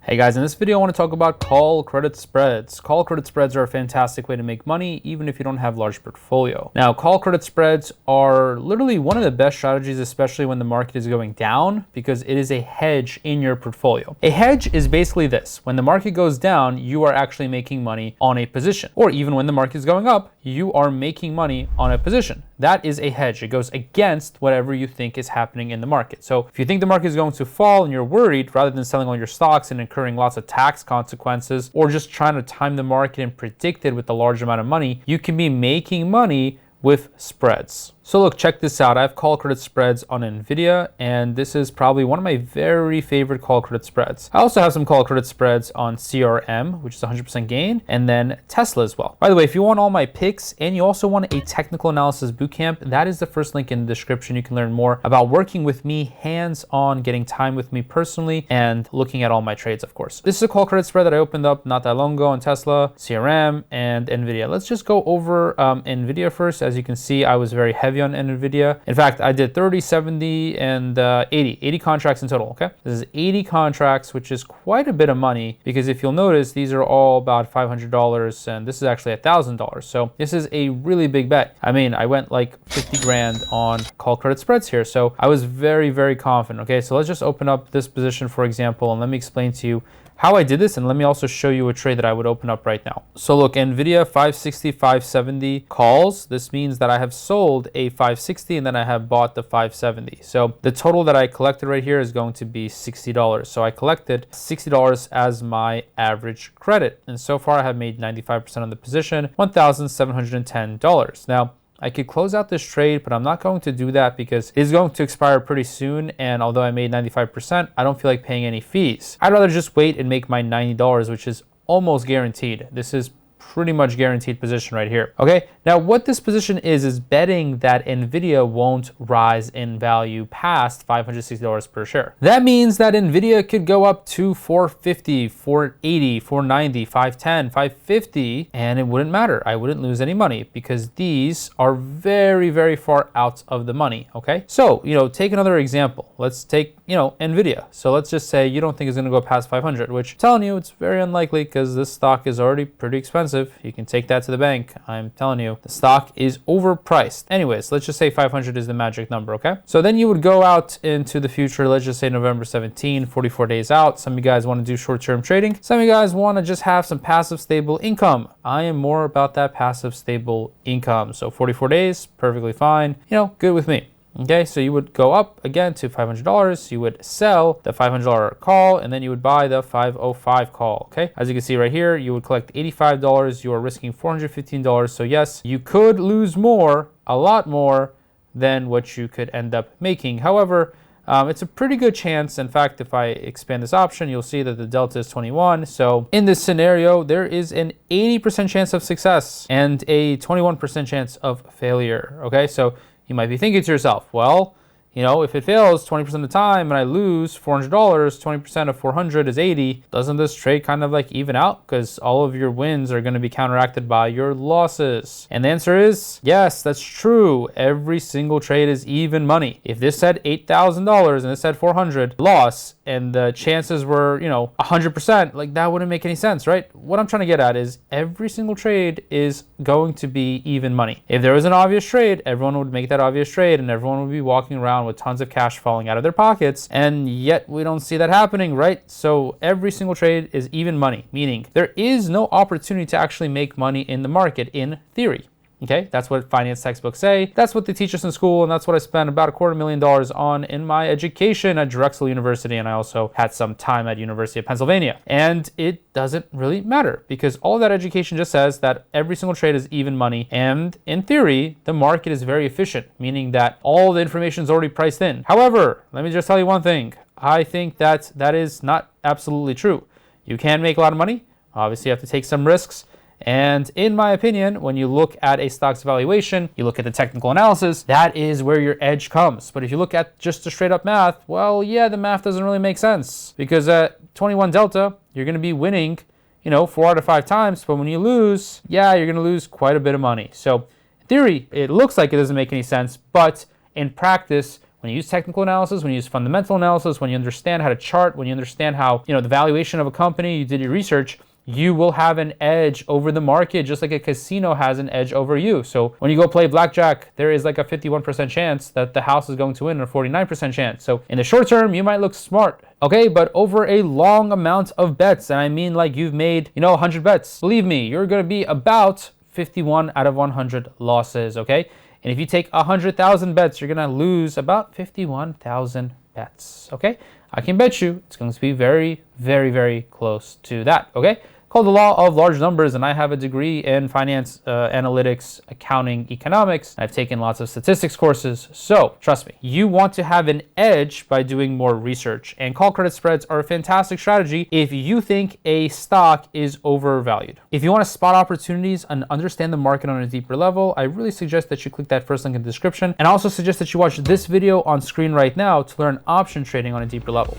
Hey guys, in this video I want to talk about call credit spreads. Call credit spreads are a fantastic way to make money even if you don't have a large portfolio. Now, call credit spreads are literally one of the best strategies, especially when the market is going down, because it is a hedge in your portfolio. A hedge is basically this: when the market goes down, you are actually making money on a position, or even when the market is going up, you are making money on a position. That is a hedge. It goes against whatever you think is happening in the market. So if you think the market is going to fall and you're worried, rather than selling all your stocks and incurring lots of tax consequences, or just trying to time the market and predict it with a large amount of money, you can be making money with spreads. So look, check this out. I have call credit spreads on NVIDIA, and this is probably one of my very favorite call credit spreads. I also have some call credit spreads on CRM, which is 100% gain, and then Tesla as well. By the way, if you want all my picks and you also want a technical analysis bootcamp, that is the first link in the description. You can learn more about working with me hands-on, getting time with me personally, and looking at all my trades, of course. This is a call credit spread that I opened up not that long ago on Tesla, CRM, and NVIDIA. Let's just go over NVIDIA first. As you can see, I was very heavy on NVIDIA. In fact, I did 30, 70, and 80 contracts in total, okay? This is 80 contracts, which is quite a bit of money, because if you'll notice, these are all about $500, and this is actually $1,000. So this is a really big bet. I mean, I went like 50 grand on call credit spreads here. So I was very confident, okay? So let's just open up this position, for example, and let me explain to you how I did this, and let me also show you a trade that I would open up right now. So look, NVIDIA 560, 570 calls. This means that I have sold a 560 and then I have bought the 570. So the total that I collected right here is going to be $60. So I collected $60 as my average credit. And so far I have made 95% on the position, $1,710. Now, I could close out this trade, but I'm not going to do that because it's going to expire pretty soon. And although I made 95%, I don't feel like paying any fees. I'd rather just wait and make my $90, which is almost guaranteed. This is pretty much guaranteed position right here. Okay, now what this position is betting that NVIDIA won't rise in value past $560 per share. That means that NVIDIA could go up to 450, 480, 490, 510, 550, and it wouldn't matter. I wouldn't lose any money because these are very far out of the money. Okay, so take another example. Let's take NVIDIA. So let's just say you don't think it's going to go past 500, which I'm telling you, it's very unlikely because this stock is already pretty expensive. You can take that to the bank. I'm telling you, the stock is overpriced. Anyways, let's just say 500 is the magic number, okay? So then you would go out into the future, let's just say November 17, 44 days out. Some of you guys want to do short-term trading. Some of you guys want to just have some passive stable income. I am more about that passive stable income. So 44 days, perfectly fine. Good with me. Okay, so you would go up again to $500, you would sell the $500 call, and then you would buy the 505 call, okay? As you can see right here, you would collect $85, you are risking $415, so yes, you could lose more, a lot more, than what you could end up making. However, it's a pretty good chance. In fact, if I expand this option, you'll see that the delta is 21. So in this scenario, there is an 80% chance of success and a 21% chance of failure, okay? So you might be thinking to yourself, well, if it fails 20% of the time and I lose $400, 20% of 400 is 80, doesn't this trade kind of like even out? Because all of your wins are going to be counteracted by your losses. And the answer is yes, that's true. Every single trade is even money. If this said $8,000 and this said 400 loss, and the chances were, 100%, like that wouldn't make any sense, right? What I'm trying to get at is every single trade is going to be even money. If there was an obvious trade, everyone would make that obvious trade and everyone would be walking around with tons of cash falling out of their pockets, and yet we don't see that happening, right? So every single trade is even money, meaning there is no opportunity to actually make money in the market in theory. Okay, that's what finance textbooks say. That's what they teach us in school, and that's what I spent about $250,000 on in my education at Drexel University, and I also had some time at University of Pennsylvania. And it doesn't really matter because all that education just says that every single trade is even money, and in theory, the market is very efficient, meaning that all the information is already priced in. However, let me just tell you one thing. I think that is not absolutely true. You can make a lot of money. Obviously, you have to take some risks. And in my opinion, when you look at a stock's valuation, you look at the technical analysis, that is where your edge comes. But if you look at just the straight up math, well, yeah, the math doesn't really make sense because at 21 delta, you're going to be winning, 4 out of 5 times. But when you lose, yeah, you're going to lose quite a bit of money. So in theory, it looks like it doesn't make any sense, but in practice, when you use technical analysis, when you use fundamental analysis, when you understand how to chart, when you understand how, the valuation of a company, you did your research, you will have an edge over the market, just like a casino has an edge over you. So when you go play blackjack, there is like a 51% chance that the house is going to win and a 49% chance. So in the short term, you might look smart, okay? But over a long amount of bets, and I mean like you've made, 100 bets, believe me, you're gonna be about 51 out of 100 losses, okay? And if you take 100,000 bets, you're gonna lose about 51,000 bets, okay? I can bet you it's going to be very, very, very close to that, okay? Called the law of large numbers, and I have a degree in finance, analytics, accounting, economics. I've taken lots of statistics courses, so trust me, you want to have an edge by doing more research, and call credit spreads are a fantastic strategy if you think a stock is overvalued. If you want to spot opportunities and understand the market on a deeper level, I really suggest that you click that first link in the description, and I also suggest that you watch this video on screen right now to learn option trading on a deeper level.